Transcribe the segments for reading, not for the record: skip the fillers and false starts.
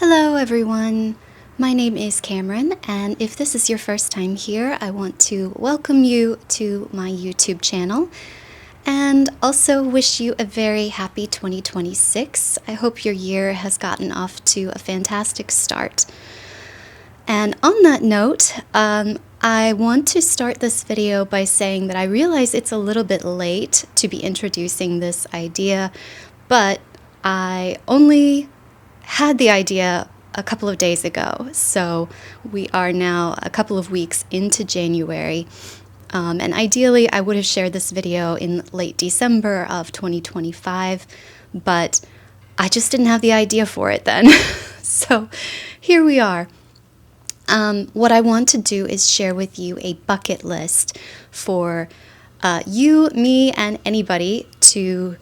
Hello everyone, my name is Cameron, and if this is your first time here, I want to welcome you to my YouTube channel and also wish you a very happy 2026. I hope your year has gotten off to a fantastic start. And on that note, I want to start this video by saying that I realize it's a little bit late to be introducing this idea, but I only had the idea a couple of days ago, so we are now a couple of weeks into January, and ideally I would have shared this video in late December of 2025, but I just didn't have the idea for it then. So here we are. What I want to do is share with you a bucket list for you, me, and anybody to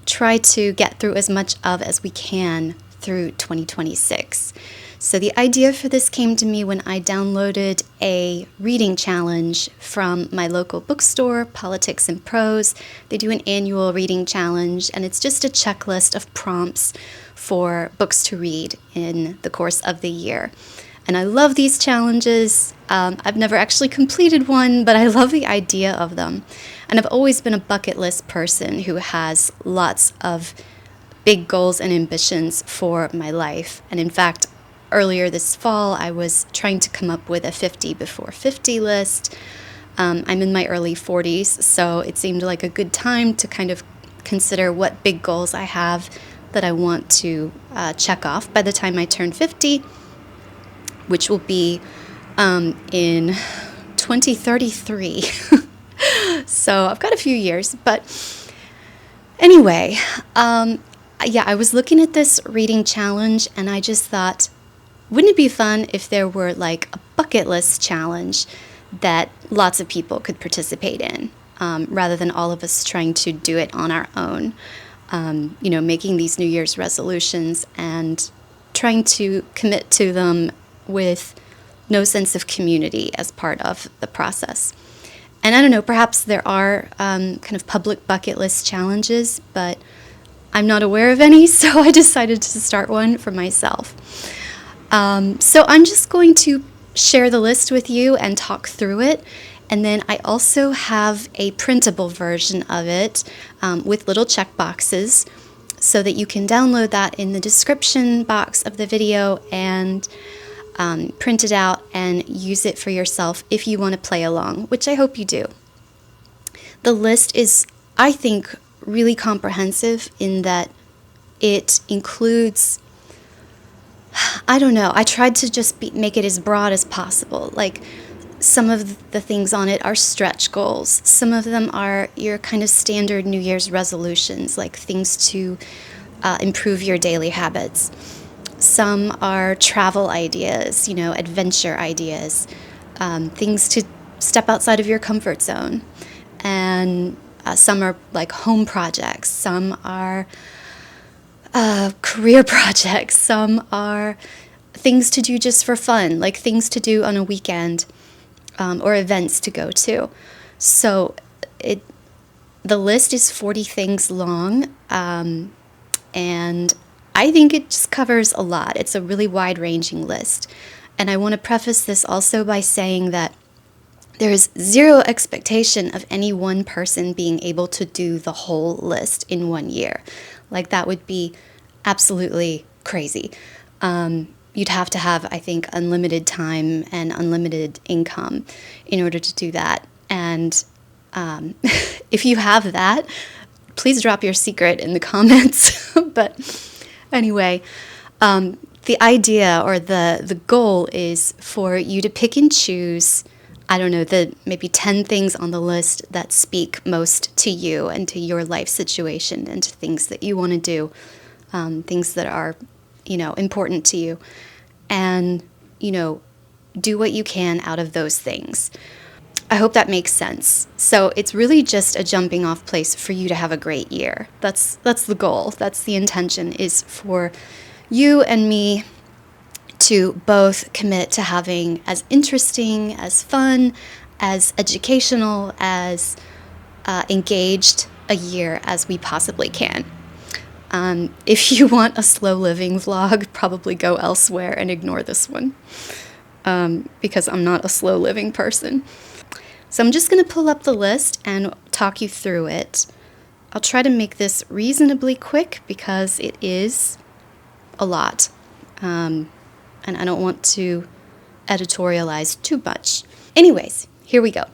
try to get through as much of as we can through 2026. So the idea for this came to me when I downloaded a reading challenge from my local bookstore, Politics and Prose. They do an annual reading challenge, and it's just a checklist of prompts for books to read in the course of the year. And I love these challenges. I've never actually completed one, but I love the idea of them. And I've always been a bucket list person who has lots of big goals and ambitions for my life. And in fact, earlier this fall, I was trying to come up with a 50 before 50 list. I'm in my early 40s, so it seemed like a good time to kind of consider what big goals I have that I want to check off by the time I turn 50, which will be in 2033. So I've got a few years, but anyway, yeah, I was looking at this reading challenge and I just thought, wouldn't it be fun if there were like a bucket list challenge that lots of people could participate in, rather than all of us trying to do it on our own, making these New Year's resolutions and trying to commit to them with no sense of community as part of the process. And I don't know, perhaps there are kind of public bucket list challenges, but I'm not aware of any, so I decided to start one for myself. So I'm just going to share the list with you and talk through it. And then I also have a printable version of it with little check boxes so that you can download that in the description box of the video and print it out and use it for yourself if you want to play along, which I hope you do. The list is, I think, really comprehensive in that it includes, I don't know, I tried to just make it as broad as possible. Like, some of the things on it are stretch goals. Some of them are your kind of standard New Year's resolutions, like things to improve your daily habits. Some are travel ideas, adventure ideas, things to step outside of your comfort zone. And some are like home projects. Some are career projects. Some are things to do just for fun, like things to do on a weekend, or events to go to. So the list is 40 things long, and I think it just covers a lot. It's a really wide-ranging list. And I want to preface this also by saying that there is zero expectation of any one person being able to do the whole list in 1 year. Like, that would be absolutely crazy. You'd have to have, I think, unlimited time and unlimited income in order to do that. And if you have that, please drop your secret in the comments. But anyway, the idea or the goal is for you to pick and choose, I don't know, the maybe 10 things on the list that speak most to you and to your life situation and to things that you want to do, things that are, important to you. And, do what you can out of those things. I hope that makes sense. So it's really just a jumping off place for you to have a great year. That's the goal. That's the intention, is for you and me to both commit to having as interesting, as fun, as educational, as engaged a year as we possibly can. If you want a slow living vlog, probably go elsewhere and ignore this one, because I'm not a slow living person. So I'm just going to pull up the list and talk you through it. I'll try to make this reasonably quick because it is a lot, and I don't want to editorialize too much. Anyways, here we go.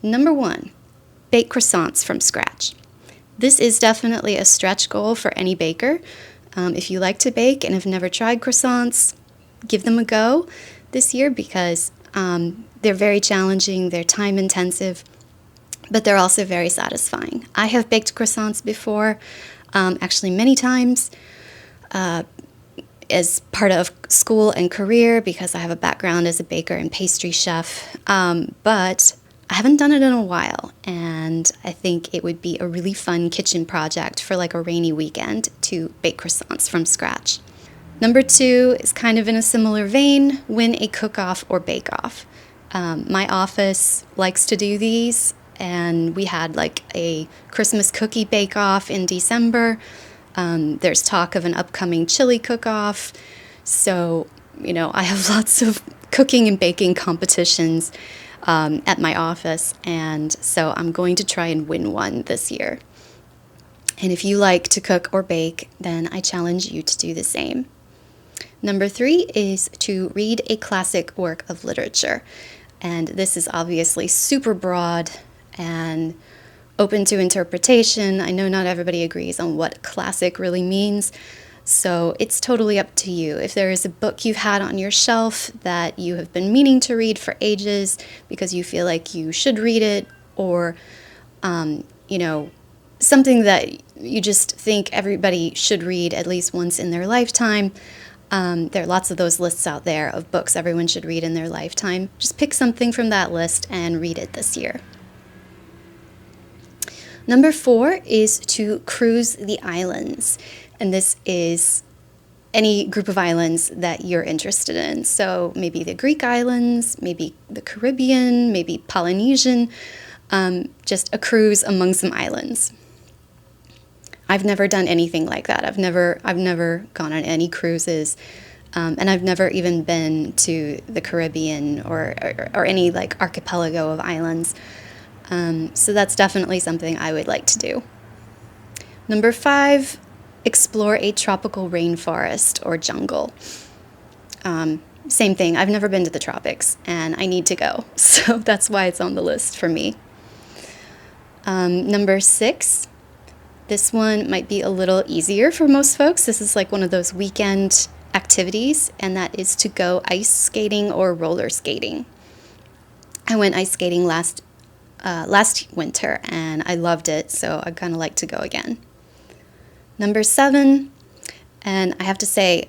Number 1, bake croissants from scratch. This is definitely a stretch goal for any baker. If you like to bake and have never tried croissants, give them a go this year because they're very challenging, they're time intensive, but they're also very satisfying. I have baked croissants before, actually many times, as part of school and career because I have a background as a baker and pastry chef, but I haven't done it in a while, and I think it would be a really fun kitchen project for like a rainy weekend to bake croissants from scratch. Number 2 is kind of in a similar vein, win a cook-off or bake-off. My office likes to do these, and we had like a Christmas cookie bake-off in December. There's talk of an upcoming chili cook-off, so I have lots of cooking and baking competitions at my office, and so I'm going to try and win one this year. And if you like to cook or bake, then I challenge you to do the same. Number 3 is to read a classic work of literature, and this is obviously super broad and open to interpretation. I know not everybody agrees on what classic really means, so it's totally up to you. If there is a book you've had on your shelf that you have been meaning to read for ages because you feel like you should read it, or something that you just think everybody should read at least once in their lifetime, there are lots of those lists out there of books everyone should read in their lifetime. Just pick something from that list and read it this year. Number 4 is to cruise the islands, and this is any group of islands that you're interested in. So maybe the Greek islands, maybe the Caribbean, maybe Polynesian, just a cruise among some islands. I've never done anything like that. I've never gone on any cruises, and I've never even been to the Caribbean or any like archipelago of islands. So that's definitely something I would like to do. Number 5, explore a tropical rainforest or jungle. Same thing, I've never been to the tropics and I need to go, so that's why it's on the list for me. Number 6, this one might be a little easier for most folks. This is like one of those weekend activities, and that is to go ice skating or roller skating. I went ice skating last winter and I loved it, so I'd kind of like to go again. Number 7, and I have to say,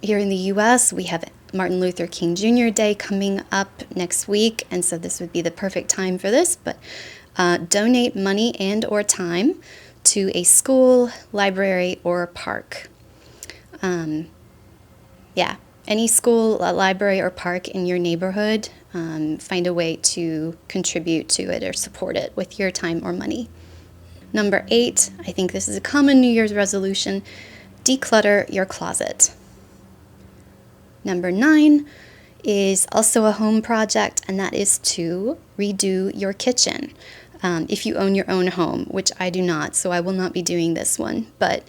here in the US, we have Martin Luther King Jr. Day coming up next week, and so this would be the perfect time for this, but donate money and or time to a school, library, or park. Any school, library, or park in your neighborhood, find a way to contribute to it or support it with your time or money. Number 8, I think this is a common New Year's resolution, declutter your closet. Number 9 is also a home project, and that is to redo your kitchen. If you own your own home, which I do not, so I will not be doing this one, but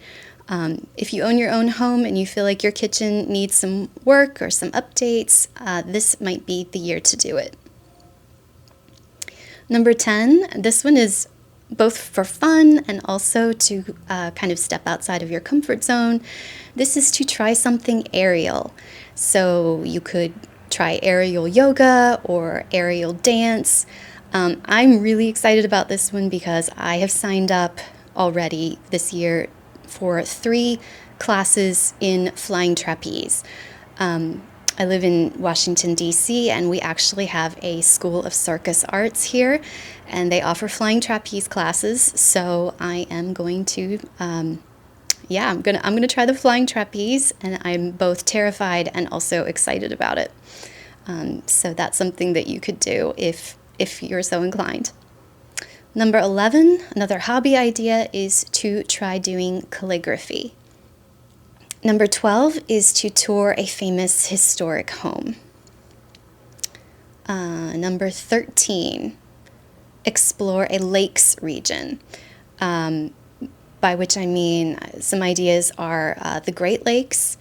if you own your own home and you feel like your kitchen needs some work or some updates, this might be the year to do it. Number 10, this one is both for fun and also to kind of step outside of your comfort zone. This is to try something aerial. So you could try aerial yoga or aerial dance. I'm really excited about this one because I have signed up already this year for 3 classes in flying trapeze. I live in Washington, D.C., and we actually have a School of Circus Arts here, and they offer flying trapeze classes, so I am going to, I'm gonna try the flying trapeze, and I'm both terrified and also excited about it. So that's something that you could do if you're so inclined. Number 11, another hobby idea is to try doing calligraphy. Number 12 is to tour a famous historic home. Number 13, explore a lakes region, by which I mean some ideas are the Great Lakes,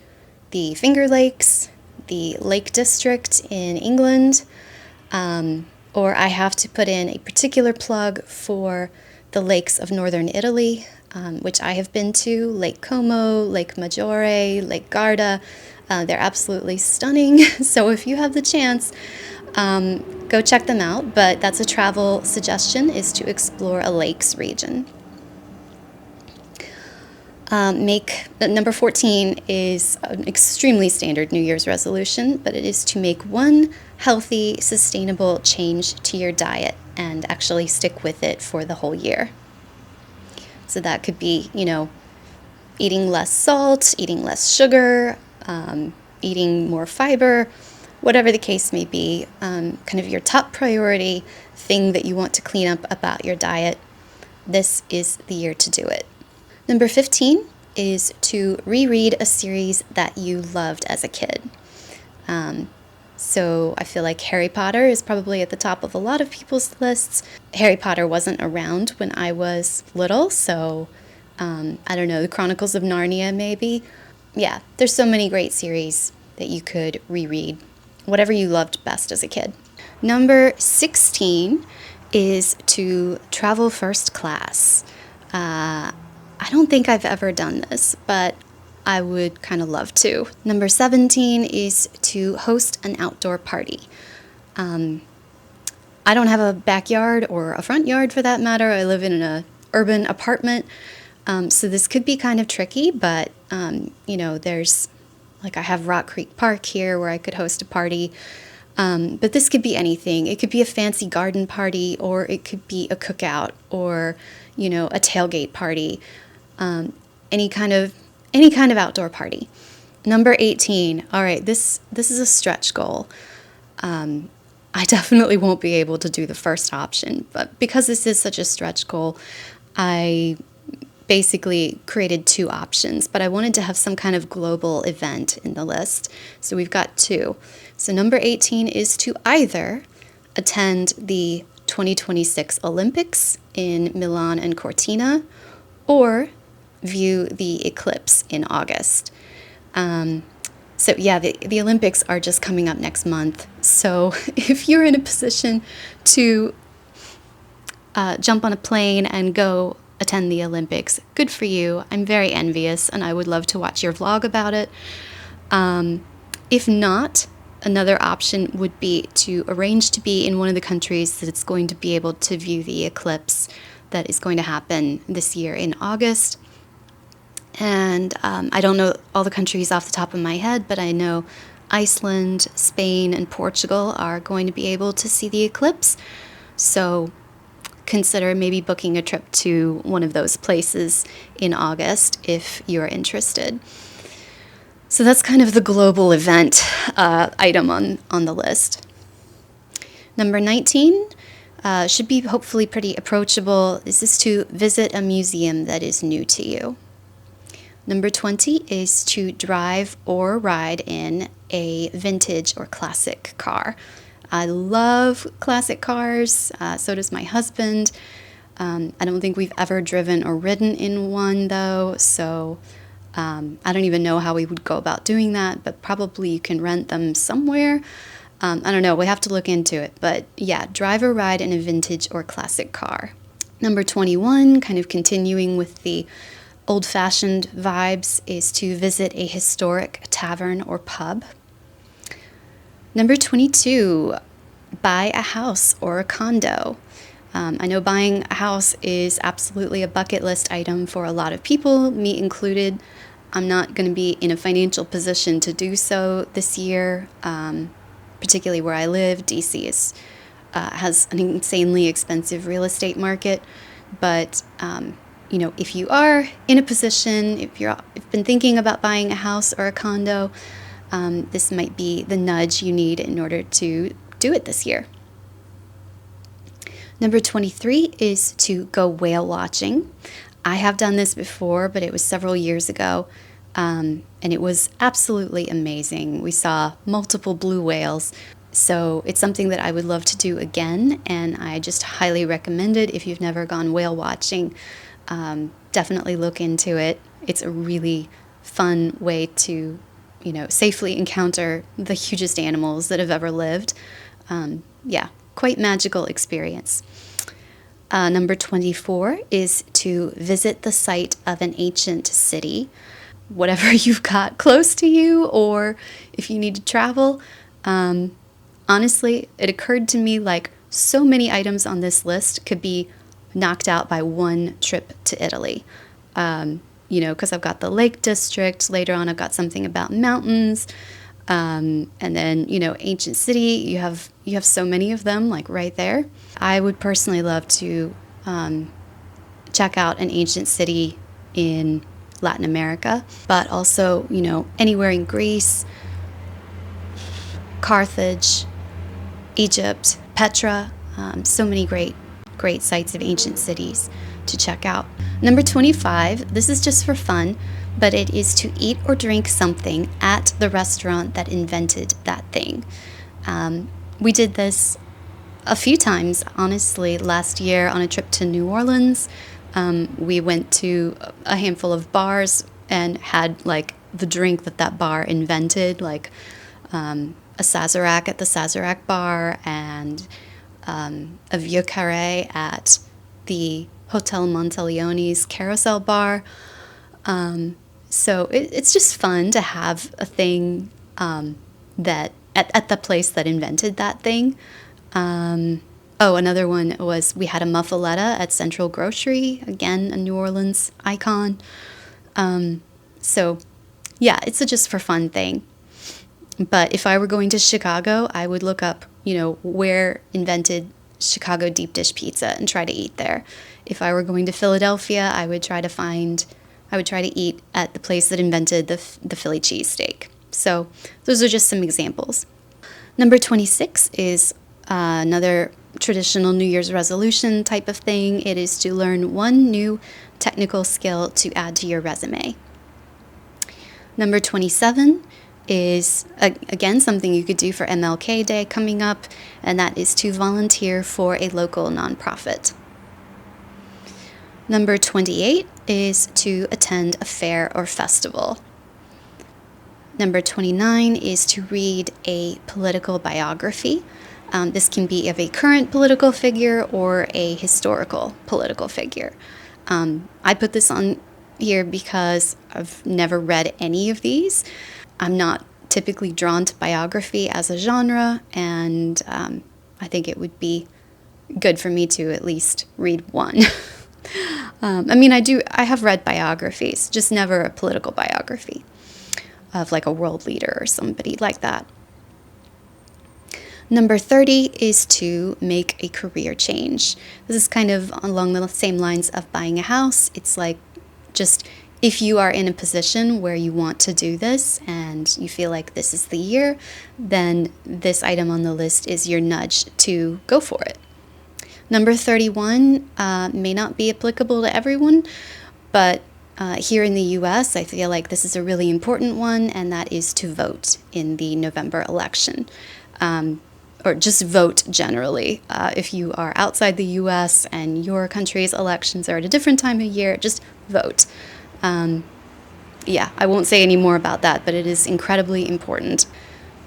the Finger Lakes, the Lake District in England, or I have to put in a particular plug for the lakes of northern Italy, which I have been to, Lake Como, Lake Maggiore, Lake Garda. They're absolutely stunning, so if you have the chance, go check them out, but that's a travel suggestion, is to explore a lakes region. Number 14 is an extremely standard New Year's resolution, but it is to make one healthy, sustainable change to your diet and actually stick with it for the whole year. So that could be, eating less salt, eating less sugar, eating more fiber, whatever the case may be, kind of your top priority thing that you want to clean up about your diet. This is the year to do it. Number 15 is to reread a series that you loved as a kid. So I feel like Harry Potter is probably at the top of a lot of people's lists. Harry Potter wasn't around when I was little, so I don't know, the Chronicles of Narnia maybe. Yeah, there's so many great series that you could reread, whatever you loved best as a kid. Number 16 is to travel first class. I don't think I've ever done this, but I would kind of love to. Number 17 is to host an outdoor party. I don't have a backyard or a front yard for that matter. I live in an urban apartment, so this could be kind of tricky, but there's, I have Rock Creek Park here where I could host a party. But this could be anything. It could be a fancy garden party, or it could be a cookout, or, a tailgate party. Any kind of outdoor party. Number 18. All right, this is a stretch goal. I definitely won't be able to do the first option, but because this is such a stretch goal, I basically created two options, but I wanted to have some kind of global event in the list. So we've got two. So number 18 is to either attend the 2026 Olympics in Milan and Cortina, or view the eclipse in August. The Olympics are just coming up next month. So if you're in a position to jump on a plane and go attend the Olympics, good for you. I'm very envious, and I would love to watch your vlog about it. If not, another option would be to arrange to be in one of the countries that it's going to be able to view the eclipse that is going to happen this year in August. And I don't know all the countries off the top of my head, but I know Iceland, Spain, and Portugal are going to be able to see the eclipse. So consider maybe booking a trip to one of those places in August if you're interested. So that's kind of the global event item on the list. Number 19 should be hopefully pretty approachable. This is to visit a museum that is new to you. Number 20 is to drive or ride in a vintage or classic car. I love classic cars, so does my husband. I don't think we've ever driven or ridden in one, though, so I don't even know how we would go about doing that, but probably you can rent them somewhere. I don't know, we have to look into it, but yeah, drive or ride in a vintage or classic car. Number 21, kind of continuing with the old-fashioned vibes, is to visit a historic tavern or pub. Number 22, buy a house or a condo. I know buying a house is absolutely a bucket list item for a lot of people, me included. I'm not going to be in a financial position to do so this year, particularly where I live. DC has an insanely expensive real estate market, but if you are in a position, if you've been thinking about buying a house or a condo, this might be the nudge you need in order to do it this year. Number 23 is to go whale watching. I have done this before, but it was several years ago, and it was absolutely amazing. We saw multiple blue whales, so it's something that I would love to do again, and I just highly recommend it. If you've never gone whale watching, definitely look into it. It's a really fun way to, safely encounter the hugest animals that have ever lived. Yeah, quite magical experience. Number 24 is to visit the site of an ancient city. Whatever you've got close to you, or if you need to travel. Honestly, it occurred to me like so many items on this list could be knocked out by one trip to Italy. Because I've got the Lake District. Later on, I've got something about mountains. And then, ancient city, you have so many of them, like right there. I would personally love to check out an ancient city in Latin America, but also, anywhere in Greece, Carthage, Egypt, Petra, so many great sites of ancient cities to check out. Number 25, this is just for fun, but it is to eat or drink something at the restaurant that invented that thing. We did this a few times, honestly. Last year on a trip to New Orleans, we went to a handful of bars and had like the drink that bar invented, like a Sazerac at the Sazerac bar and a Vieux Carré at the Hotel Monteleone's Carousel bar. So it's just fun to have a thing that at the place that invented that thing. Another one was we had a muffaletta at Central Grocery, again, a New Orleans icon. So, yeah, it's a just for fun thing. But if I were going to Chicago, I would look up, where invented Chicago deep dish pizza and try to eat there. If I were going to Philadelphia, I would try to eat at the place that invented the Philly cheesesteak. So those are just some examples. Number 26 is another traditional New Year's resolution type of thing. It is to learn one new technical skill to add to your resume. Number 27 is, again, something you could do for MLK Day coming up, and that is to volunteer for a local nonprofit. Number 28 is to attend a fair or festival. Number 29 is to read a political biography. This can be of a current political figure or a historical political figure. I put this on here because I've never read any of these. I'm not typically drawn to biography as a genre, and I think it would be good for me to at least read one. I have read biographies, just never a political biography of like a world leader or somebody like that. Number 30 is to make a career change. This is kind of along the same lines of buying a house. It's like just if you are in a position where you want to do this and you feel like this is the year, then this item on the list is your nudge to go for it. Number 31 may not be applicable to everyone, but here in the U.S., I feel like this is a really important one, and that is to vote in the November election. Or just vote generally. If you are outside the U.S. and your country's elections are at a different time of year, just vote. I won't say any more about that, but it is incredibly important.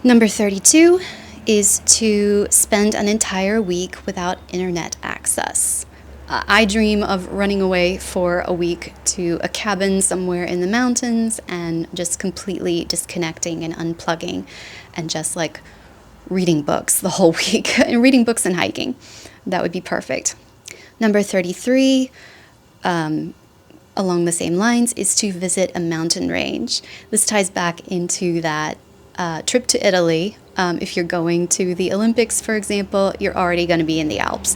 Number 32 is to spend an entire week without internet access. I dream of running away for a week to a cabin somewhere in the mountains and just completely disconnecting and unplugging and just like reading books the whole week, and reading books and hiking. That would be perfect. Number 33, along the same lines, is to visit a mountain range. This ties back into that trip to Italy. If you're going to the Olympics, for example, you're already going to be in the Alps.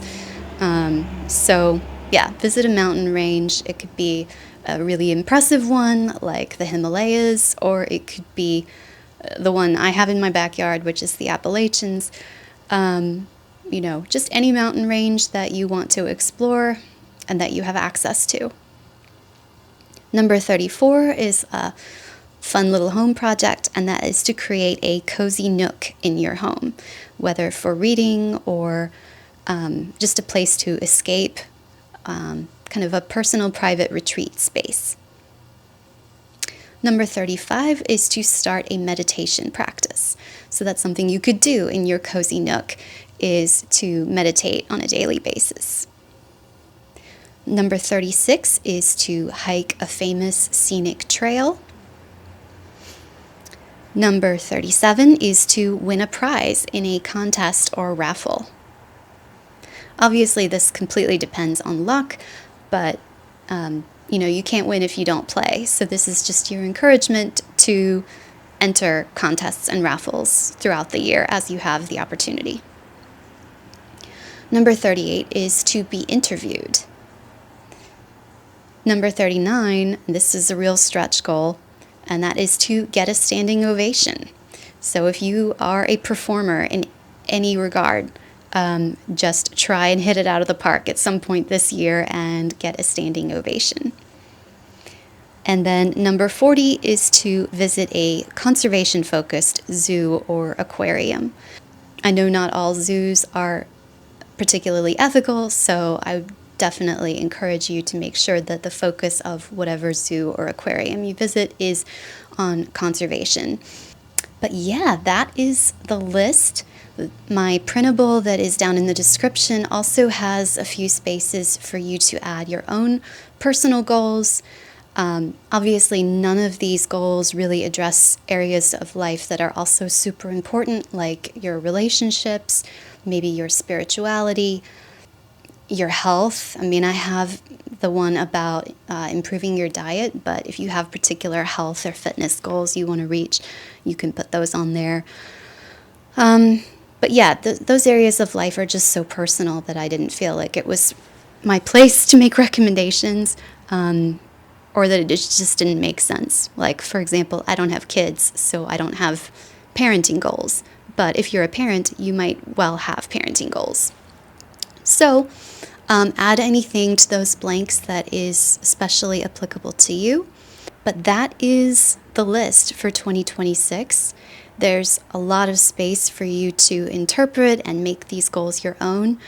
Visit a mountain range. It could be a really impressive one, like the Himalayas, or it could be the one I have in my backyard, which is the Appalachians. just any mountain range that you want to explore and that you have access to. Number 34 is a fun little home project, and that is to create a cozy nook in your home, whether for reading or just a place to escape, kind of a personal private retreat space. Number 35 is to start a meditation practice. So that's something you could do in your cozy nook, is to meditate on a daily basis. Number 36 is to hike a famous scenic trail. Number 37 is to win a prize in a contest or raffle. Obviously, this completely depends on luck, but you can't win if you don't play. So this is just your encouragement to enter contests and raffles throughout the year as you have the opportunity. Number 38 is to be interviewed. Number 39, this is a real stretch goal, and that is to get a standing ovation. So if you are a performer in any regard, just try and hit it out of the park at some point this year and get a standing ovation. And then number 40 is to visit a conservation-focused zoo or aquarium. I know not all zoos are particularly ethical, so I definitely encourage you to make sure that the focus of whatever zoo or aquarium you visit is on conservation. But yeah, that is the list. My printable that is down in the description also has a few spaces for you to add your own personal goals. Obviously, none of these goals really address areas of life that are also super important, like your relationships, maybe your spirituality, your health. I mean, I have the one about improving your diet, but if you have particular health or fitness goals you want to reach, you can put those on there. But yeah, those areas of life are just so personal that I didn't feel like it was my place to make recommendations, or that it just didn't make sense. Like, for example, I don't have kids, so I don't have parenting goals. But if you're a parent, you might well have parenting goals. So add anything to those blanks that is especially applicable to you. But that is the list for 2026. There's a lot of space for you to interpret and make these goals your own.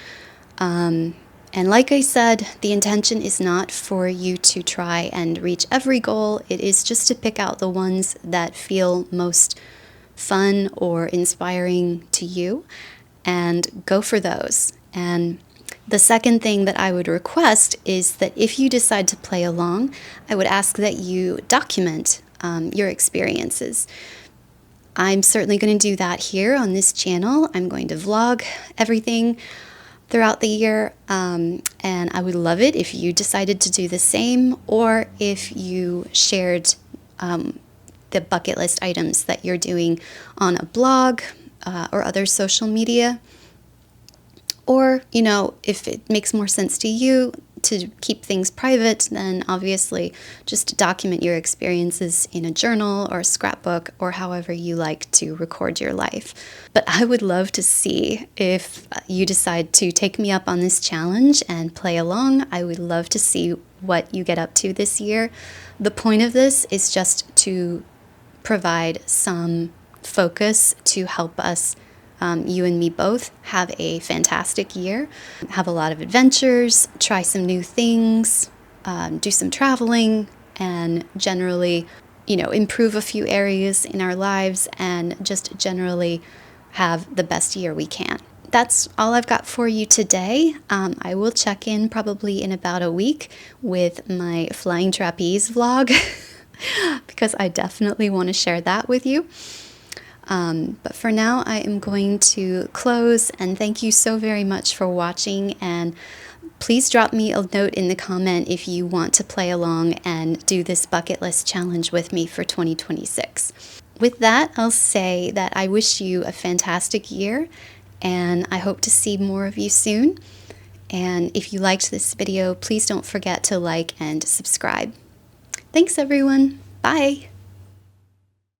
And like I said, the intention is not for you to try and reach every goal. It is just to pick out the ones that feel most fun or inspiring to you and go for those. And the second thing that I would request is that if you decide to play along, I would ask that you document your experiences. I'm certainly going to do that here on this channel. I'm going to vlog everything throughout the year, and I would love it if you decided to do the same, or if you shared the bucket list items that you're doing on a blog or other social media. Or, if it makes more sense to you to keep things private, then obviously just document your experiences in a journal or a scrapbook or however you like to record your life. But I would love to see if you decide to take me up on this challenge and play along. I would love to see what you get up to this year. The point of this is just to provide some focus to help us, you and me both, have a fantastic year, have a lot of adventures, try some new things, do some traveling, and generally, improve a few areas in our lives, and just generally have the best year we can. That's all I've got for you today. I will check in probably in about a week with my flying trapeze vlog because I definitely want to share that with you. But for now, I am going to close, and thank you so very much for watching, and please drop me a note in the comment if you want to play along and do this bucket list challenge with me for 2026. With that, I'll say that I wish you a fantastic year, and I hope to see more of you soon. And if you liked this video, please don't forget to like and subscribe. Thanks, everyone. Bye.